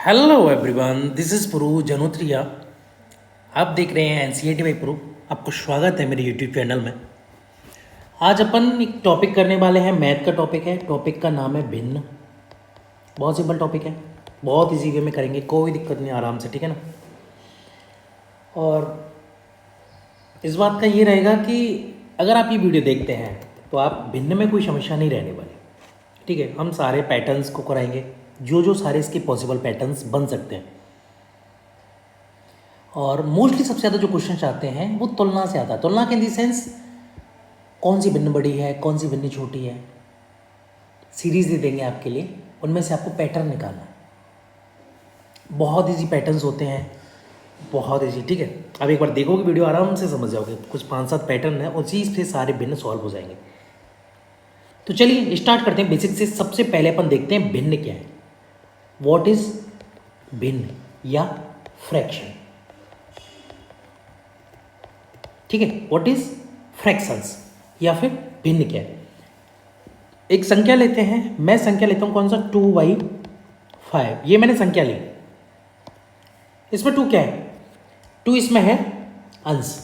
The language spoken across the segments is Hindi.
हेलो एवरीवन, दिस इज़ पुरु जनोत्रिया। आप देख रहे हैं एनसीईआरटी बाय पुरु। आपको स्वागत है मेरे यूट्यूब चैनल में। आज अपन एक टॉपिक करने वाले हैं, मैथ का टॉपिक है। टॉपिक का नाम है भिन्न। बहुत सिंपल टॉपिक है, बहुत इजी वे में करेंगे, कोई दिक्कत नहीं, आराम से, ठीक है ना। और इस बात का ये रहेगा कि अगर आप ये वीडियो देखते हैं तो आप भिन्न में कोई समस्या नहीं रहने वाली, ठीक है। हम सारे पैटर्न्स को कराएंगे, जो सारे इसके पॉसिबल पैटर्न्स बन सकते हैं। और मोस्टली सबसे ज़्यादा जो क्वेश्चन आते हैं वो तुलना से आता है। तुलना के इन दी सेंस कौन सी भिन्न बड़ी है, कौन सी भिन्न छोटी है। सीरीज दे देंगे आपके लिए, उनमें से आपको पैटर्न निकालना है। बहुत इजी पैटर्न्स होते हैं, बहुत इजी, ठीक है। अब एक बार देखोगे वीडियो, आराम से समझ जाओगे। कुछ 5-7 पैटर्न है, उसी से सारे भिन्न सॉल्व हो जाएंगे। तो चलिए स्टार्ट करते हैं बेसिक से। सबसे पहले अपन देखते हैं भिन्न क्या है। व्हाट इज भिन्न या फ्रैक्शन, ठीक है। व्हाट इज फ्रैक्शंस या फिर भिन्न क्या है। एक संख्या लेते हैं, मैं संख्या लेता हूं कौन सा, 2/5। ये मैंने संख्या ली, इसमें 2 क्या है, 2 इसमें है अंश,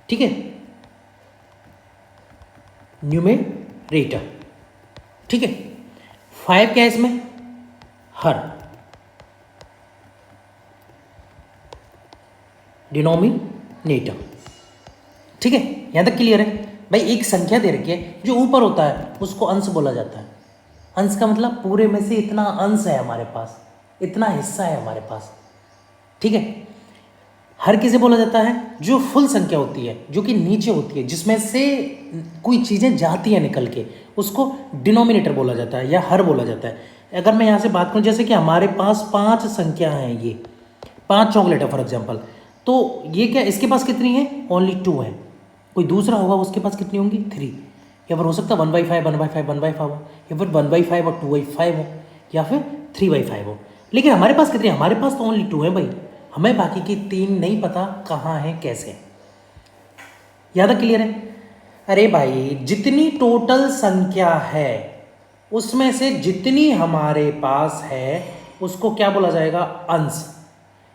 ठीक है, न्यूमेरेटर, ठीक है। 5 क्या है इसमें, हर, डिनोमिनेटर, ठीक है। यहां तक क्लियर है भाई। एक संख्या दे रखी है, जो ऊपर होता है उसको अंश बोला जाता है। अंश का मतलब पूरे में से इतना अंश है हमारे पास, इतना हिस्सा है हमारे पास, ठीक है। हर किसे बोला जाता है, जो फुल संख्या होती है, जो कि नीचे होती है, जिसमें से कोई चीज़ें जाती हैं निकल के, उसको डिनोमिनेटर बोला जाता है या हर बोला जाता है। अगर मैं यहाँ से बात करूँ, जैसे कि हमारे पास 5 संख्या हैं, ये 5 चॉकलेट है फॉर एग्जाम्पल, तो ये क्या, इसके पास कितनी है, ओनली 2 है। कोई दूसरा होगा उसके पास कितनी होंगी, 3। या फिर हो सकता है 1/5 1/5 1/5 हो, या फिर 1/5 और 2/5 हो, या फिर 3/5 हो। लेकिन हमारे पास कितनी है, हमारे पास तो ओनली 2 है भाई। हमें बाकी की 3 नहीं पता कहाँ है, कैसे। याद है, क्लियर है। अरे भाई, जितनी टोटल संख्या है उसमें से जितनी हमारे पास है उसको क्या बोला जाएगा, अंश।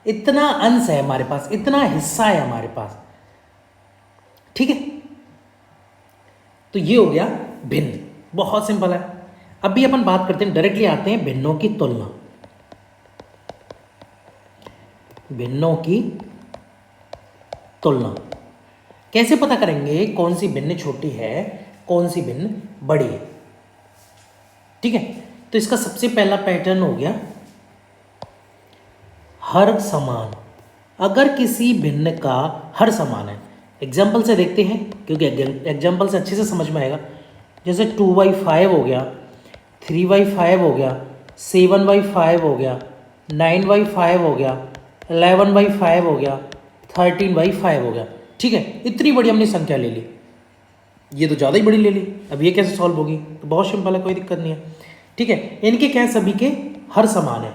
इतना अंश है हमारे पास, इतना हिस्सा है हमारे पास, ठीक है। तो ये हो गया भिन्न, बहुत सिंपल है। अभी अपन बात करते हैं, डायरेक्टली आते हैं भिन्नों की तुलना। भिन्नों की तुलना कैसे पता करेंगे, कौन सी भिन्न छोटी है, कौन सी भिन्न बड़ी है, ठीक है। तो इसका सबसे पहला पैटर्न हो गया हर समान। अगर किसी भिन्न का हर समान है, एग्जाम्पल से देखते हैं, क्योंकि एग्जाम्पल से अच्छे से समझ में आएगा। जैसे 2/5 हो गया, 3/5 हो गया, 7/5 हो गया, 9/5 हो गया, 11/5 हो गया, 13/5 हो गया, ठीक है। इतनी बड़ी हमने संख्या ले ली, ये तो ज़्यादा ही बड़ी ले ली। अब ये कैसे सॉल्व होगी, तो बहुत सिंपल है, कोई दिक्कत नहीं है, ठीक है। इनके क्या है, सभी के हर समान है,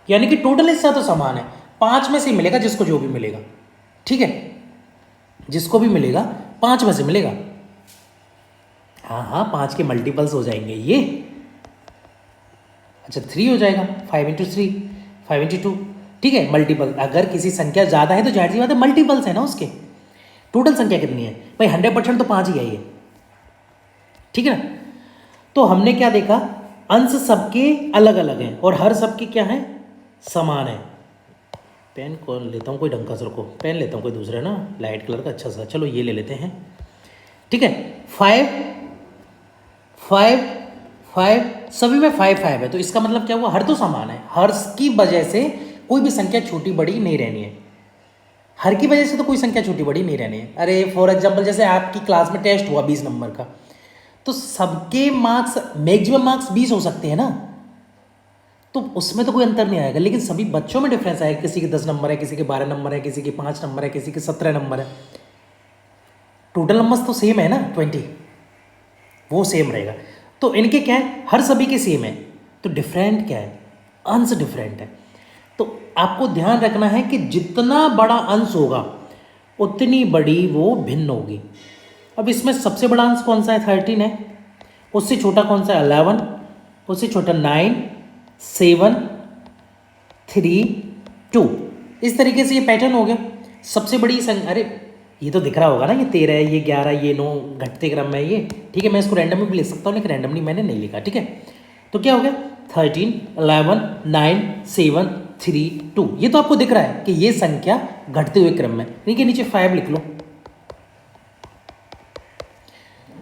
यानी कि टोटल हिस्सा तो समान है। 5 में से मिलेगा जिसको जो भी मिलेगा, ठीक है, जिसको भी मिलेगा 5 में से मिलेगा। हाँ, 5 के मल्टीपल्स हो जाएंगे ये। अच्छा, 3 हो जाएगा, 5 × 3, 5 × 2, ठीक है। मल्टीपल, अगर किसी संख्या ज़्यादा है तो जाहिर सी बात है मल्टीपल्स है ना उसके। टोटल संख्या कितनी है भाई, 100% तो 5 ही है ये, ठीक है ना। तो हमने क्या देखा, अंश सबके अलग अलग हैं और हर सबके क्या है, समान है। पेन कौन लेता हूँ, कोई ढंग का सर को पेन लेता हूँ, कोई दूसरा ना, लाइट कलर का अच्छा सा, चलो ये ले लेते हैं, ठीक है। 5 5 5 सभी में 5 5 है, तो इसका मतलब क्या हुआ, हर तो समान है। हर की वजह से कोई भी संख्या छोटी बड़ी नहीं रहनी है। हर की वजह से तो कोई संख्या छोटी बड़ी नहीं रहनी है। अरे फॉर एग्जाम्पल, जैसे आपकी क्लास में टेस्ट हुआ 20 नंबर का, तो सबके मार्क्स, मैक्सिमम मार्क्स 20 हो सकते हैं ना, तो उसमें तो कोई अंतर नहीं आएगा। लेकिन सभी बच्चों में डिफरेंस आएगा, किसी के 10 नंबर है, किसी के 12 नंबर है, किसी के 5 नंबर है, किसी के 17 नंबर है। टोटल नंबर्स तो सेम है ना, 20, वो सेम रहेगा। तो इनके क्या है, हर सभी के सेम है, तो डिफरेंट क्या है, अंश डिफरेंट है। तो आपको ध्यान रखना है कि जितना बड़ा अंश होगा उतनी बड़ी वो भिन्न होगी। अब इसमें सबसे बड़ा अंश कौन सा है, 13 है। उससे छोटा कौन सा है, 11। उससे छोटा 9, 7 3 2। इस तरीके से ये पैटर्न हो गया। सबसे बड़ी संख्या, अरे ये तो दिख रहा होगा ना, ये 13 है, ये 11, ये 9 घटते क्रम में ये, ठीक है। मैं इसको रैंडमली भी लिख सकता हूँ, लेकिन रैंडमली मैंने नहीं लिखा, ठीक है। तो क्या हो गया 13 11 9 7 3 2। ये तो आपको दिख रहा है कि ये संख्या घटते हुए क्रम में, इनके नीचे 5 लिख लो,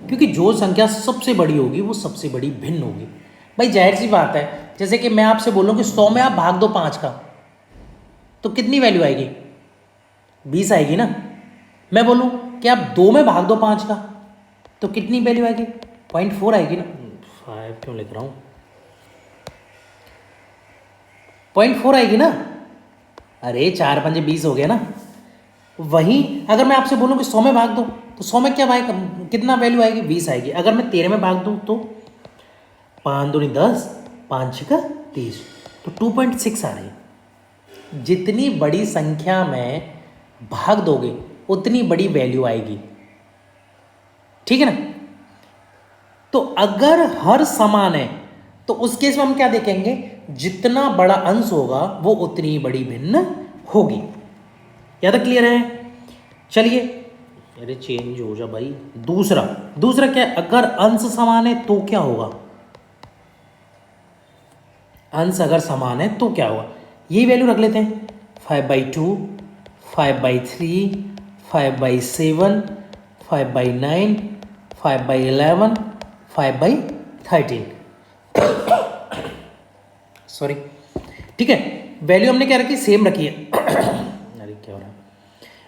क्योंकि जो संख्या सबसे बड़ी होगी वो सबसे बड़ी भिन्न होगी। भाई जाहिर सी बात है, जैसे कि मैं आपसे बोलूँ कि 100 में आप भाग दो 5 का, तो कितनी वैल्यू आएगी? 20 आएगी ना। मैं बोलूँ कि आप 2 में भाग दो 5 का, तो कितनी वैल्यू आएगी? 0.4 आएगी ना। 5 क्यों लिख रहा हूँ, 0.4 आएगी ना। अरे 4 5 20 हो गया ना। वहीं अगर मैं आपसे बोलूँ कि 100 में भाग दो, तो 100 में क्या भाग, कितना वैल्यू आएगी? 20 आएगी। अगर मैं 13 में भाग दूँ तो 5 दूनी 10, 5 6 30, तो 2.6 आ रही है। जितनी बड़ी संख्या में भाग दोगे उतनी बड़ी वैल्यू आएगी, ठीक है ना। तो अगर हर समान है तो उस केस में हम क्या देखेंगे, जितना बड़ा अंश होगा वो उतनी बड़ी भिन्न होगी। या तक क्लियर है? चलिए, अरे चेंज हो जा भाई। दूसरा क्या है, अगर अंश समान है तो क्या होगा? अंश अगर समान है तो क्या होगा, यही वैल्यू रख लेते हैं। 5/2, 5/3, 5/7, 5/9, 5/11, 5/13। सॉरी, ठीक है। वैल्यू हमने क्या रखी? सेम रखी है। अरे क्या हो रहा है,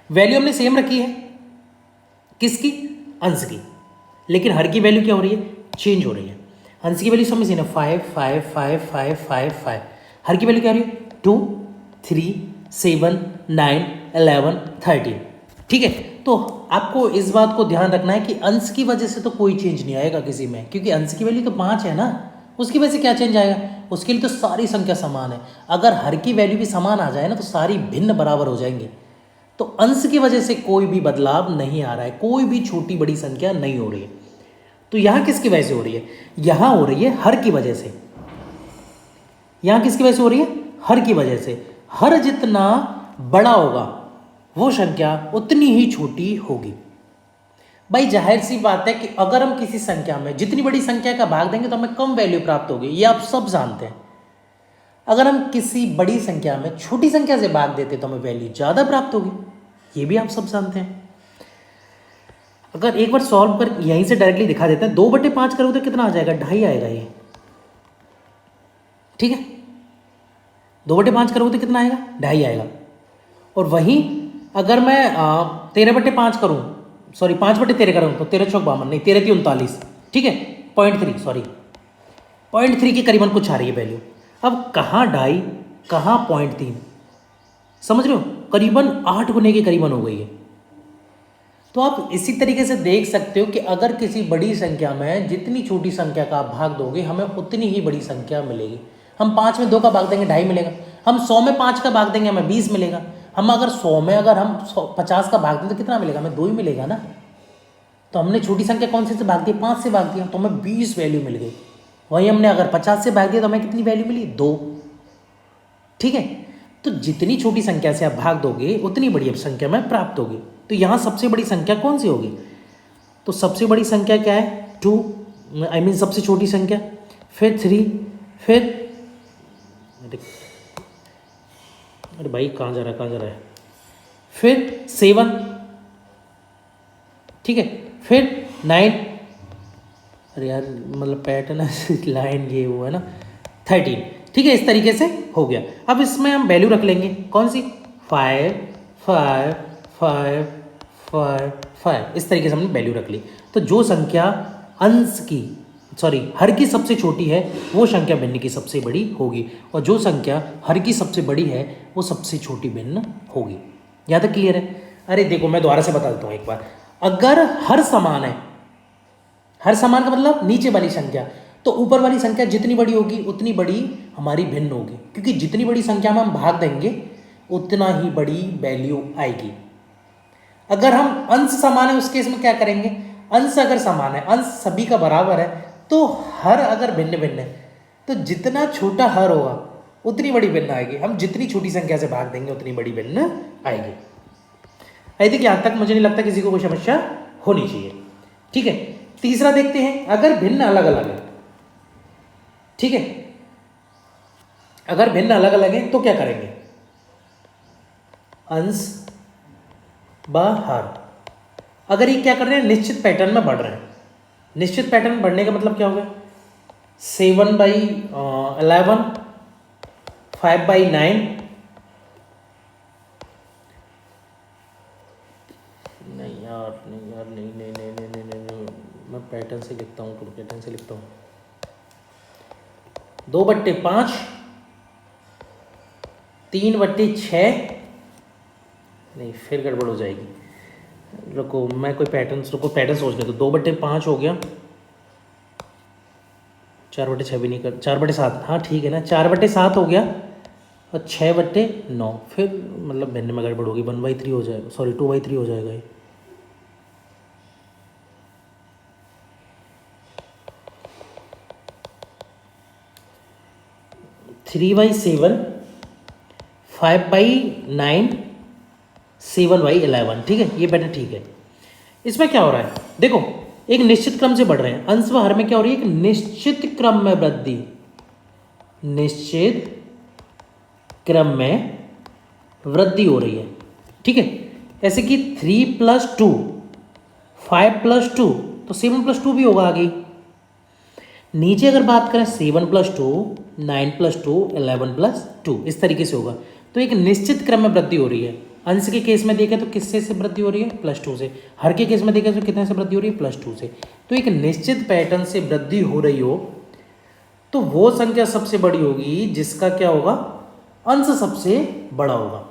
वैल्यू हमने सेम रखी है किसकी? अंश की। लेकिन हर की वैल्यू क्या हो रही है? चेंज हो रही है। अंश की वैल्यू समझ ना, 5 5 5 5 5 5। हर की वैल्यू क्या हो रही है? 2 3 7 9 11 13, ठीक है। तो आपको इस बात को ध्यान रखना है कि अंश की वजह से तो कोई चेंज नहीं आएगा किसी में, क्योंकि अंश की वैल्यू तो 5 है ना, उसकी वजह से क्या चेंज आएगा? उसके लिए तो सारी संख्या समान है। अगर हर की वैल्यू भी समान आ जाए ना, तो सारी भिन्न बराबर हो जाएंगी। तो अंश की वजह से कोई भी बदलाव नहीं आ रहा है, कोई भी छोटी बड़ी संख्या नहीं हो रही है। तो यहां किसकी वजह से हो रही है? यहां हो रही है हर की वजह से। यहां किसकी वजह से हो रही है? हर की वजह से। हर जितना बड़ा होगा वो संख्या उतनी ही छोटी होगी। भाई जाहिर सी बात है कि अगर हम किसी संख्या में जितनी बड़ी संख्या का भाग देंगे तो हमें कम वैल्यू प्राप्त होगी, ये आप सब जानते हैं। अगर हम किसी बड़ी संख्या में छोटी संख्या से भाग देते तो हमें वैल्यू ज़्यादा प्राप्त होगी, ये भी आप सब जानते हैं। अगर एक बार सॉल्व कर यहीं से डायरेक्टली दिखा देते हैं, 2/5 करोगे तो कितना आ जाएगा? 2.5 आएगा ये, ठीक है। 2/5 करोगे तो कितना आएगा? 2.5 आएगा। और वहीं अगर मैं 13/5 करूँ, सॉरी 5/13 करूँ, तो 13 चौक 52, नहीं 13 3 39, ठीक है। 0.3, सॉरी 0.3 के करीबन कुछ आ रही है वैल्यू। अब कहाँ 2.5 कहाँ 0.3, समझ रहे हो? करीबन 8 गुने के करीबन हो गई है। तो आप इसी तरीके से देख सकते हो कि अगर किसी बड़ी संख्या में जितनी छोटी संख्या का आप भाग दोगे हमें उतनी ही बड़ी संख्या मिलेगी। हम 5 में 2 का भाग देंगे 2.5 मिलेगा। हम 100 में 5 का भाग देंगे हमें 20 मिलेगा। हम अगर 100 में अगर हम 50 का भाग दें तो कितना मिलेगा? हमें 2 ही मिलेगा ना। तो हमने छोटी संख्या कौन सी से भाग दी? 5 से भाग दिया, तो हमें 20 वैल्यू मिल गई। वहीं हमने अगर 50 से भाग दिया तो हमें कितनी वैल्यू मिली? 2, ठीक है। तो जितनी छोटी संख्या से आप भाग दोगे उतनी बड़ी संख्या में प्राप्त होगी। तो यहाँ सबसे बड़ी संख्या कौन सी होगी? तो सबसे बड़ी संख्या क्या है? 2, आई मीन सबसे छोटी संख्या, फिर 3, फिर अरे भाई कहाँ जा रहा है, फिर 7, ठीक है, फिर 9, अरे यार मतलब पैटर्न लाइन ये वो है ना, 13, ठीक है। इस तरीके से हो गया। अब इसमें हम वैल्यू रख लेंगे कौन सी? 5 5 5 5 5, इस तरीके से हमने वैल्यू रख ली। तो जो संख्या अंश की हर की सबसे छोटी है वो संख्या भिन्न की सबसे बड़ी होगी, और जो संख्या हर की सबसे बड़ी है वो सबसे छोटी भिन्न होगी। यहाँ तक क्लियर है? अरे देखो मैं दोबारा से बता देता हूँ एक बार। अगर हर समान है, हर समान का मतलब नीचे वाली संख्या, तो ऊपर वाली संख्या जितनी बड़ी होगी उतनी बड़ी हमारी भिन्न होगी, क्योंकि जितनी बड़ी संख्या में हम भाग देंगे उतना ही बड़ी वैल्यू आएगी। अगर हम अंश समान है उस केस में क्या करेंगे? अंश अगर समान है, अंश सभी का बराबर है, तो हर अगर भिन्न भिन्न है तो जितना छोटा हर होगा उतनी बड़ी भिन्न आएगी। हम जितनी छोटी संख्या से भाग देंगे उतनी बड़ी भिन्न आएगी। आई थिंक यहाँ तक मुझे नहीं लगता किसी को कोई समस्या होनी चाहिए। ठीक है, तीसरा देखते हैं। अगर भिन्न अलग अलग है, ठीक है, अगर भिन्न अलग अलग है तो क्या करेंगे? अंश व हर। अगर ये क्या कर रहे हैं? निश्चित पैटर्न में बढ़ रहे हैं। निश्चित पैटर्न में बढ़ने का मतलब क्या होगा? 7/11, 5/9, नहीं यार, नहीं यार, नहीं नहीं नहीं नहीं नहीं नहीं, नहीं। मैं पैटर्न से लिखता हूँ, पैटर्न से लिखता हूँ। 2/5, 3/6, नहीं फिर गड़बड़ हो जाएगी। रुको, मैं कोई पैटर्न सोचने दो। 2/5 हो गया, 4/6 भी नहीं कर, 4/7, हाँ ठीक है ना, 4/7 हो गया और 6/9, फिर मतलब भिन्न में गड़बड़ होगी। 1/3 हो जाएगा, सॉरी 2/3 हो जाएगा ये। थ्री बाई 7, 5/9, 7/11, ठीक है, ये पैटर्न ठीक है। इसमें क्या हो रहा है? देखो, एक निश्चित क्रम से बढ़ रहे हैं। अंश व हर में क्या हो रही है? एक निश्चित क्रम में वृद्धि, निश्चित क्रम में वृद्धि हो रही है। ठीक है, ऐसे कि 3 + 2, 5 + 2, तो 7 + 2 भी होगा आगे। नीचे अगर बात करें 7 + 2, 9 + 2, 11 + 2, इस तरीके से होगा। तो एक निश्चित क्रम में वृद्धि हो रही है। अंश के केस में देखें तो किससे से वृद्धि हो रही है? +2 से। हर के केस में देखें तो कितने से वृद्धि हो रही है? +2 से। तो एक निश्चित पैटर्न से वृद्धि हो रही हो तो वो संख्या सबसे बड़ी होगी जिसका क्या होगा? अंश सबसे बड़ा होगा।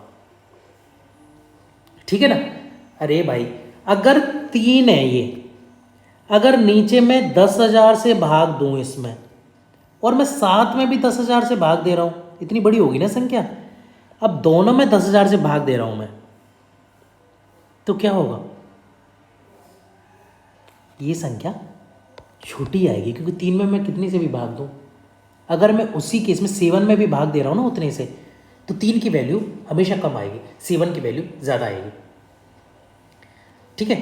ठीक है ना? अरे भाई, अगर 3 है ये, अगर नीचे मैं 10,000 से भाग दूं इसमें और मैं साथ में भी 10,000 से भाग दे रहा हूं, इतनी बड़ी होगी ना संख्या। अब दोनों में 10,000 से भाग दे रहा हूं मैं, तो क्या होगा? ये संख्या छोटी आएगी, क्योंकि 3 में मैं कितने से भी भाग दूं। अगर मैं उसी केस में 7 में भी भाग दे रहा हूं ना उतने से, तो 3 की वैल्यू हमेशा कम आएगी, 7 की वैल्यू ज़्यादा आएगी। ठीक है,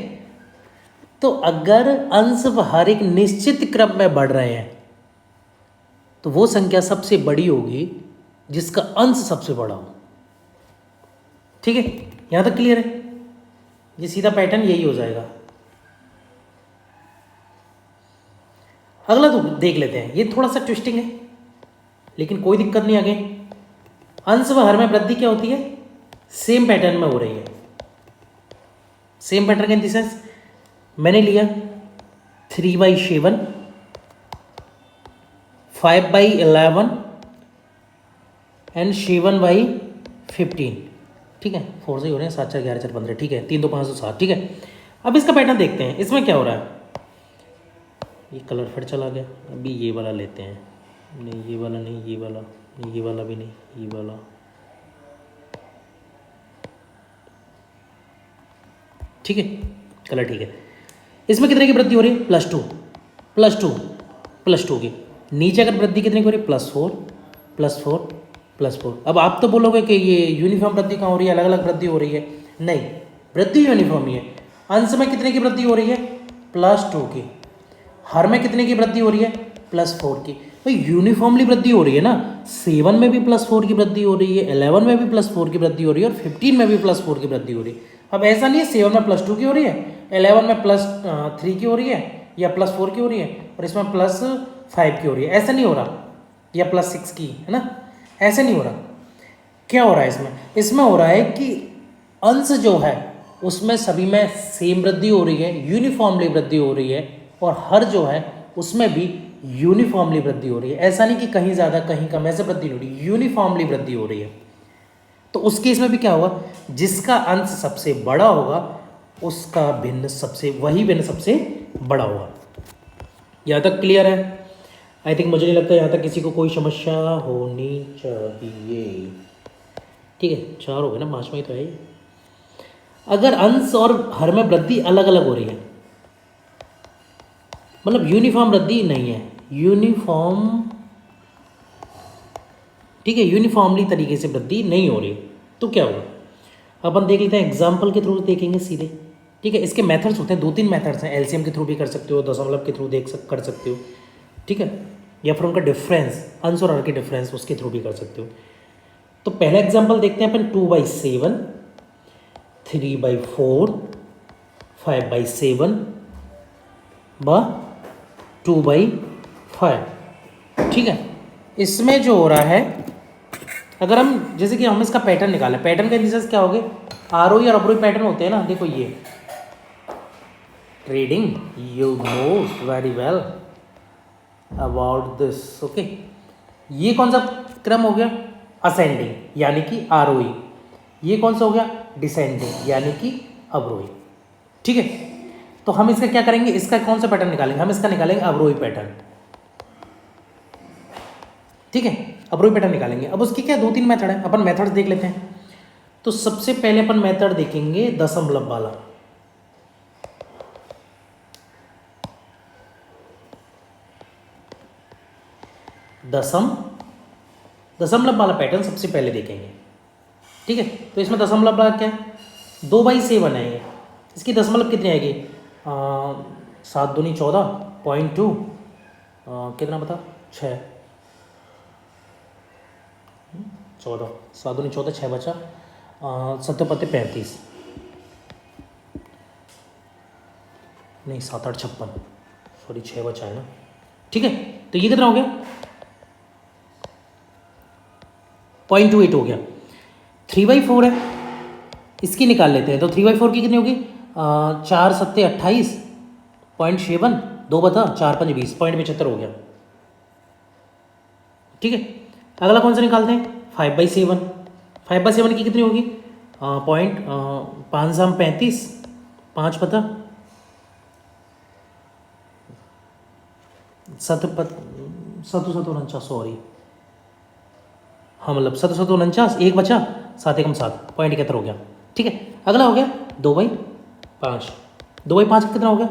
तो अगर अंश व हर एक निश्चित क्रम में बढ़ रहे हैं तो वो संख्या सबसे बड़ी होगी जिसका अंश सबसे बड़ा हो। ठीक है, यहां तक क्लियर है? ये सीधा पैटर्न यही हो जाएगा। अगला तो देख लेते हैं, ये थोड़ा सा ट्विस्टिंग है लेकिन कोई दिक्कत नहीं। आगे अंश व हर में वृद्धि क्या होती है? सेम पैटर्न में हो रही है। Same pattern in the sense, मैंने लिया 3/7, 5/11 एंड 7/15। ठीक है, 4 से ही हो रहे हैं, 7 4 11 4 15। ठीक है, 3 2 5 2 7। ठीक है, अब इसका पैटर्न देखते हैं। इसमें क्या हो रहा है? ये कलर फिर चला गया। अभी ये वाला लेते हैं। नहीं ये वाला नहीं, ये वाला नहीं, ये वाला भी नहीं, ये वाला। ठीक है, कलर ठीक है। इसमें कितने की वृद्धि हो रही है? +2 +2 +2 की। नीचे अगर वृद्धि कितने की हो रही है? +4 +4 +4। अब आप तो बोलोगे कि ये यूनिफॉर्म वृद्धि कहाँ हो रही है, अलग अलग वृद्धि हो रही है। नहीं, वृद्धि यूनिफॉर्म ही है। अंश में कितने की वृद्धि हो रही है? +2 की। हर में कितने की वृद्धि हो रही है? +4 की। भाई यूनिफॉर्मली वृद्धि हो रही है ना। 7 में भी +4 की वृद्धि हो रही है, 11 में भी +4 की वृद्धि हो रही है और 15 में भी +4 की वृद्धि हो रही है। अब ऐसा नहीं है 7 में +2 की हो रही है, 11 में +3 की हो रही है या +4 की हो रही है और इसमें +5 की हो रही है। ऐसा नहीं हो रहा, या +6 की, है ना। ऐसे नहीं हो रहा। क्या हो रहा है इसमें? इसमें हो रहा है कि अंश जो है उसमें सभी में सेम वृद्धि हो रही है, यूनिफॉर्मली वृद्धि हो रही है, और हर जो है उसमें भी यूनिफॉर्मली वृद्धि हो रही है। ऐसा नहीं कि कहीं ज़्यादा कहीं कम, ऐसे वृद्धि नहीं हो रही, यूनिफॉर्मली वृद्धि हो रही है। तो उस केस में भी क्या होगा? जिसका अंश सबसे बड़ा होगा उसका भिन्न सबसे, वही भिन्न सबसे बड़ा होगा। यहाँ तक क्लियर है? आई थिंक, मुझे नहीं लगता यहाँ तक किसी को कोई समस्या होनी चाहिए। ठीक है, 4 हो गए ना, 5वां ही तो है ये। अगर अंश और हर में वृद्धि अलग अलग हो रही है, मतलब यूनिफॉर्म वृद्धि नहीं है, यूनिफॉर्म ठीक है, यूनिफॉर्मली तरीके से वृद्धि नहीं हो रही, तो क्या होगा? अपन देख लेते हैं, एग्जाम्पल के थ्रू देखेंगे सीधे। ठीक है, इसके मेथड्स होते हैं, 2-3 मेथड्स हैं। एलसीएम के थ्रू भी कर सकते हो, दशमलव के थ्रू कर सकते हो, ठीक है, या फिर उनका डिफरेंस, अंश और हर के डिफरेंस, उसके थ्रू भी कर सकते हो। तो पहला एग्जाम्पल देखते हैं अपन, 2/7, 3/4, 5/7 व 2/5। ठीक है, इसमें जो हो रहा है, अगर हम जैसे कि हम इसका पैटर्न निकालें, पैटर्न का इंडिसेस क्या हो गए? आरोही और अवरोही पैटर्न होते हैं ना। देखो ये reading, you know very well about this, okay. ये कौन सा क्रम हो गया? असेंडिंग, यानी कि आरोही। ये कौन सा हो गया? डिसेंडिंग, यानी कि अवरोही। ठीक है, तो हम इसका क्या करेंगे? इसका कौन सा पैटर्न निकालेंगे? हम इसका निकालेंगे अवरोही पैटर्न। ठीक है, अवरोही पैटर्न निकालेंगे। अब उसकी क्या 2-3 मेथड है, अपन मेथड्स देख लेते हैं। तो सबसे पहले अपन मेथड देखेंगे दशमलव वाला। दशमलव वाला पैटर्न सबसे पहले देखेंगे। ठीक है, तो इसमें दशमलव वाला क्या है? 2/7 है ये। इसकी दशमलव कितनी आएगी? 7 दूनी 14.2, कितना बता? 6, 14, 7 दूनी 14, 6 बचा, 7×5 = 35, नहीं 7-8 = 56, सॉरी 6 बचा है ना। ठीक है, तो ये कितना हो गया? 0.28 हो गया। 3/4 है, इसकी निकाल लेते हैं। तो 3/4 की कितनी होगी? 4×7 = 28, 0.7, 2/4×5 = 20, 0.75 हो गया। ठीक है, अगला कौन सा निकालते हैं? 5/7। 5/7 की कितनी होगी? 5×5 = 35, 5/7 सॉरी, हाँ मतलब 749, 1 बचा, 7×1 = 7, 0.71 हो गया। ठीक है, अगला हो गया 2/5। 2/5 का कितना हो गया?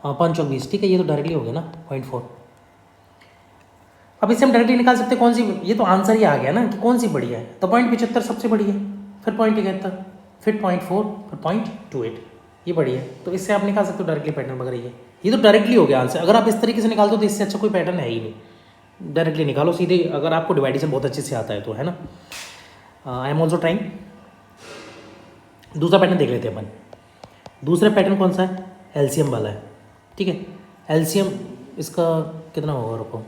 5×20। ठीक है, ये तो डायरेक्टली हो गया ना 0.4। अब इससे हम डायरेक्टली निकाल सकते हैं कौन सी, ये तो आंसर ही आ गया ना कि कौन सी बढ़िया है। तो 0.75 सबसे बड़ी है, फिर 0.71, फिर 0.4, फिर 0.28, ये बढ़िया है। तो इससे आप निकाल सकते हो डायरेक्टली पैटर्न वगैरह। ये तो डायरेक्टली हो गया आंसर। अगर आप इस तरीके से निकालते हो तो इससे अच्छा कोई पैटर्न है ही नहीं। डायरेक्टली निकालो सीधे, अगर आपको डिवाइडेशन बहुत अच्छे से आता है तो, है ना। I am also trying. दूसरा पैटर्न देख लेते हैं अपन। दूसरा पैटर्न कौन सा है? एलसीएम वाला है। ठीक है, एलसीएम इसका कितना होगा? रुको,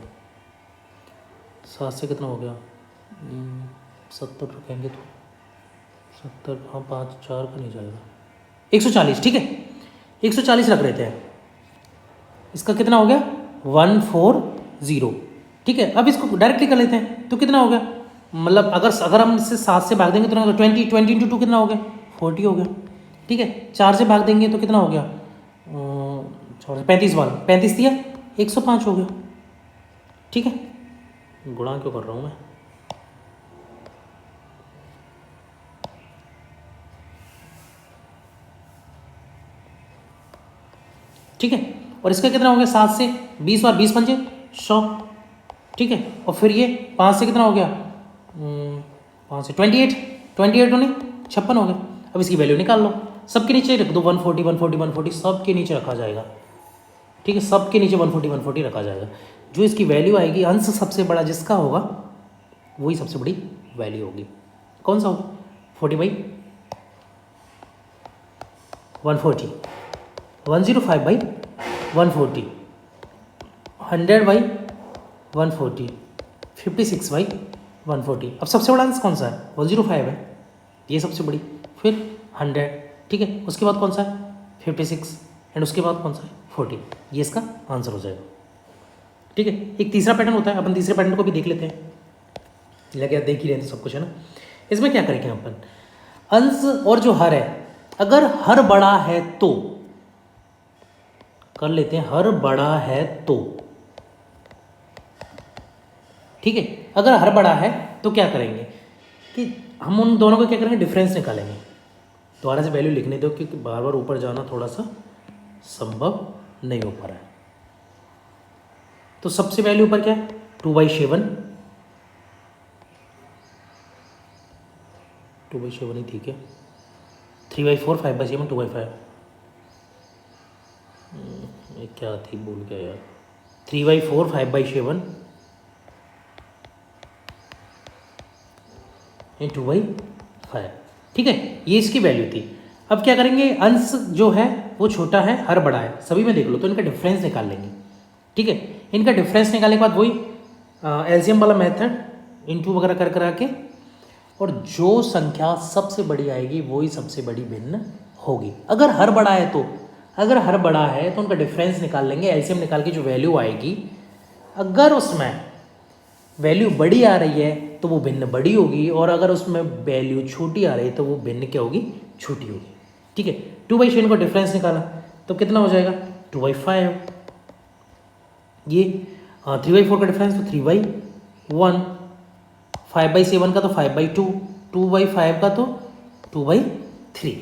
7 से कितना हो गया? 70 रखेंगे तो 70, हाँ 5 4 का नहीं जाएगा, 140। ठीक है, 140 रख रहे थे। इसका कितना हो गया? 140। ठीक है, अब इसको डायरेक्टली कर लेते हैं। तो कितना हो गया? मतलब अगर हम इससे 7 से भाग देंगे तो 20 × 2 कितना हो गया? 40 हो गया। ठीक है, 4 से भाग देंगे तो कितना हो गया? 35 वाला 35 दिया, 105 हो गया। ठीक है, गुणा क्यों कर रहा हूँ मैं? ठीक है, और इसका कितना हो गया? 7 से 20 बार, 20 पंजे 100। ठीक है, और फिर ये 5 से कितना हो गया? 5 से 28 होने 56 हो गया। अब इसकी वैल्यू निकाल लो, सबके नीचे रख दो 140 140 140, सबके नीचे रखा जाएगा। ठीक है, सबके नीचे 140 140 रखा जाएगा। जो इसकी वैल्यू आएगी, अंश सबसे बड़ा जिसका होगा वही सबसे बड़ी वैल्यू होगी। कौन सा होगा? 40/140, 105/140, 100/140, 56/140। अब सबसे बड़ा अंश कौन सा है? 105 है, ये सबसे बड़ी। फिर 100, ठीक है, उसके बाद कौन सा है? 56, एंड उसके बाद कौन सा है? 40। ये इसका आंसर हो जाएगा। ठीक है, एक तीसरा पैटर्न होता है, अपन तीसरे पैटर्न को भी देख लेते हैं। लगे देख ही रहे थे सब कुछ, है ना। इसमें क्या करेंगे अपन? अंश और जो हर है, अगर हर बड़ा है तो कर लेते हैं, हर बड़ा है तो। ठीक है, अगर हर बड़ा है तो क्या करेंगे कि हम उन दोनों को क्या करेंगे? डिफरेंस निकालेंगे। दोबारा से वैल्यू लिखने दो, क्योंकि बार बार ऊपर जाना थोड़ा सा संभव नहीं हो पा रहा है। तो सबसे वैल्यू ऊपर क्या है? 2/7, 2/7 ही ठीक है। 3/4 5/7 2/5 ये क्या थी भूल गया यार। 3/4 5/7 इन 2/5 ठीक है, ये इसकी वैल्यू थी। अब क्या करेंगे, अंश जो है वो छोटा है, हर बड़ा है, सभी में देख लो तो इनका डिफरेंस निकाल लेंगे। ठीक है, इनका डिफरेंस निकालने के बाद वही एलसीएम वाला मेथड इनटू वगैरह कर करा के, और जो संख्या सबसे बड़ी आएगी वही सबसे बड़ी भिन्न होगी। अगर हर बड़ा है तो उनका डिफरेंस निकाल लेंगे, एलसीएम निकाल के जो वैल्यू आएगी, अगर उसमें वैल्यू बड़ी आ रही है तो वो भिन्न बड़ी होगी, और अगर उसमें वैल्यू छोटी आ रही है तो वो भिन्न क्या होगी, छोटी होगी। ठीक है, 2/7 को डिफरेंस निकाला तो कितना हो जाएगा 2/5। ये 3/4 का डिफरेंस तो 3/1, 5/7 का तो 5/2, 2/5 का तो 2/3।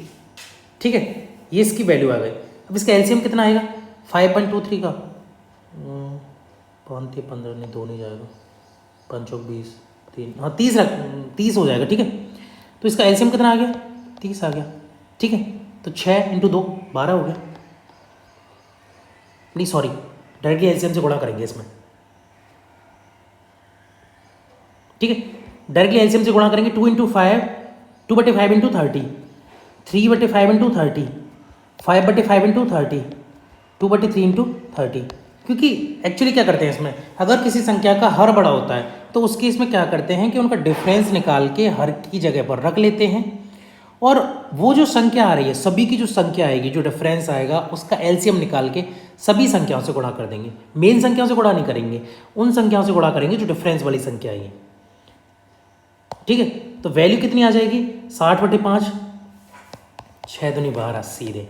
ठीक है, ये इसकी वैल्यू आ गई। अब इसका एलसीएम कितना आएगा, 5.23 का 15 नहीं, 2 नहीं जाएगा, 5 चौक 20, 3 हाँ 30 हो जाएगा। ठीक है, तो इसका एलसीएम कितना आ गया, 30 आ गया। ठीक है, तो 6 × 2 12 हो गया। नहीं सॉरी, डायरेक्टली एलसीएम से गुणा करेंगे इसमें। ठीक है, डायरेक्टली एलसीएम से गुणा करेंगे। 2 × 5 2/5 × 30, 3/5 × 30, 5/5 × 30, 2/3 × 30। क्योंकि एक्चुअली क्या करते हैं इसमें, अगर किसी संख्या का हर बड़ा होता है तो उसके इसमें क्या करते हैं कि उनका डिफरेंस निकाल के हर की जगह पर रख लेते हैं, और वो जो संख्या आ रही है, सभी की जो संख्या आएगी, जो डिफरेंस आएगा, उसका एलसीएम निकाल के सभी संख्याओं से गुणा कर देंगे। मेन संख्याओं से गुणा नहीं करेंगे, उन संख्याओं से गुणा करेंगे जो डिफरेंस वाली संख्या आई है। ठीक है, तो वैल्यू कितनी आ जाएगी, 60/5, 6 दूनी 12 सीधे।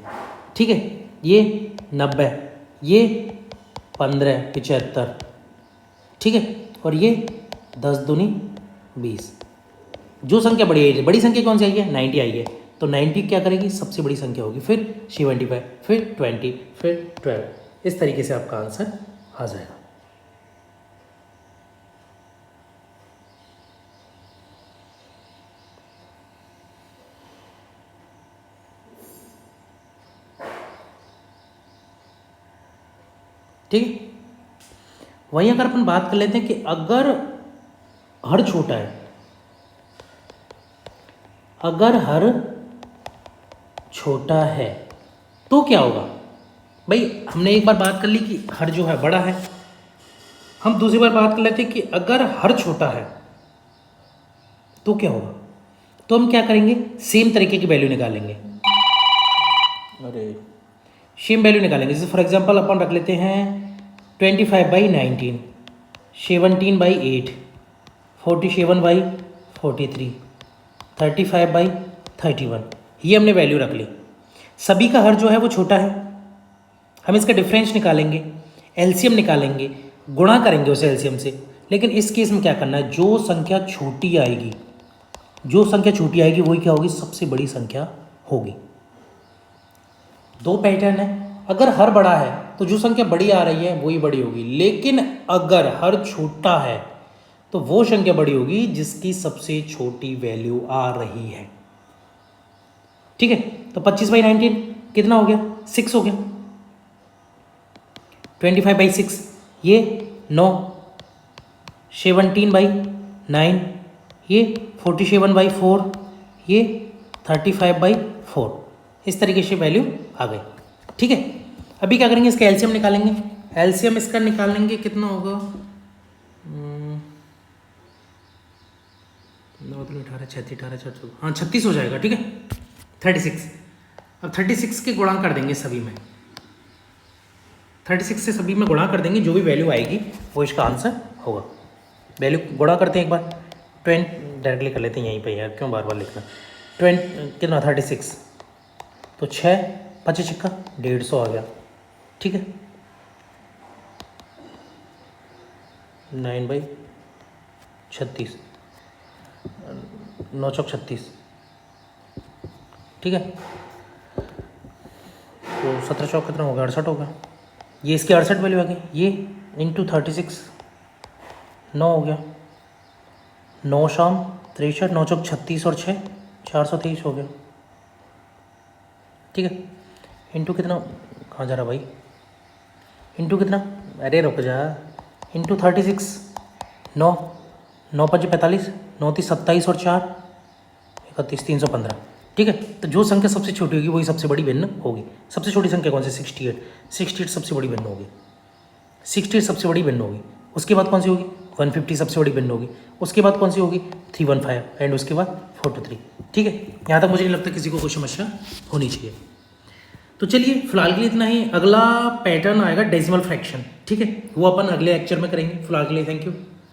ठीक है, ये 90, ये 15 75। ठीक है, और ये 10 दूनी 20। जो संख्या बड़ी है, बड़ी संख्या कौन सी आई है, 90 आई है, तो 90 क्या करेगी, सबसे बड़ी संख्या होगी, फिर 75, फिर 20, फिर 12। इस तरीके से आपका आंसर आ जाएगा। ठीक है, वहीं अगर अपन बात कर लेते हैं कि अगर हर छोटा है, अगर हर छोटा है तो क्या होगा। भाई हमने एक बार बात कर ली कि हर जो है बड़ा है, हम दूसरी बार बात कर लेते हैं कि अगर हर छोटा है तो क्या होगा। तो हम क्या करेंगे, सेम तरीके की वैल्यू निकालेंगे। अरे सेम वैल्यू निकालेंगे, जैसे फॉर एग्जांपल अपन रख लेते हैं 25/19, 17/8, 47/43, 35/31। ये हमने वैल्यू रख ली। सभी का हर जो है वो छोटा है, हम इसका डिफरेंस निकालेंगे, एलसीएम निकालेंगे, गुणा करेंगे उसे एलसीएम से। लेकिन इस केस में क्या करना है, जो संख्या छोटी आएगी, वही क्या होगी, सबसे बड़ी संख्या होगी। दो पैटर्न है, अगर हर बड़ा है तो जो संख्या बड़ी आ रही है वही बड़ी होगी, लेकिन अगर हर छोटा है तो वो संख्या बड़ी होगी जिसकी सबसे छोटी वैल्यू आ रही है। ठीक है, तो 25/19 कितना हो गया, 6 हो गया। 25/6 ये 9, 17/9 ये 47/4, ये 35/4। इस तरीके से वैल्यू आ गई। ठीक है, अभी क्या करेंगे, इसका एलसीएम निकालेंगे। एलसीएम इसका निकालेंगे, कितना होगा, 9 3 18 36 18 4 हाँ 36 हो जाएगा। ठीक है, 36। अब 36 के गुणा कर देंगे सभी में, 36 से सभी में गुणा कर देंगे, जो भी वैल्यू आएगी वो इसका आंसर होगा। वैल्यू गुणा करते हैं एक बार, 20 डायरेक्टली कर लेते हैं यहीं पे यार, क्यों बार बार लिखना। 20 कितना, 36 तो 6 5 छिक्का 150 आ गया। ठीक है, 9/36, 9 चौक 36। ठीक है, तो 17 चौक कितना होगा, 68 होगा। ये इसकी 68 वैल्यू आ गई, ये इंटू 36 9 हो गया, 9 शाम 63, 9 चौक 36 और 6 423 हो गया, ठीक है। इंटू कितना, कहाँ जा रहा भाई, इंटू कितना, अरे रुक जा, इंटू 36, 9, 9×5 = 45, 9×3 = 27 और 4 31, 315, ठीक है। तो जो संख्या सबसे छोटी होगी वही सबसे बड़ी भिन्न होगी। सबसे छोटी संख्या कौन सी, 68, 68 सबसे बड़ी भिन्न होगी, 68 सबसे बड़ी भिन्न होगी। उसके बाद कौन सी होगी, 150 सबसे बड़ी भिन्न होगी। उसके बाद कौन सी होगी, 315, एंड उसके बाद 423, ठीक है। यहाँ तक मुझे नहीं लगता किसी को कोई समस्या होनी चाहिए। तो चलिए फिलहाल के लिए इतना ही। अगला पैटर्न आएगा डेसिमल फ्रैक्शन, ठीक है, वो अपन अगले लेक्चर में करेंगे। फिलहाल के लिए थैंक यू।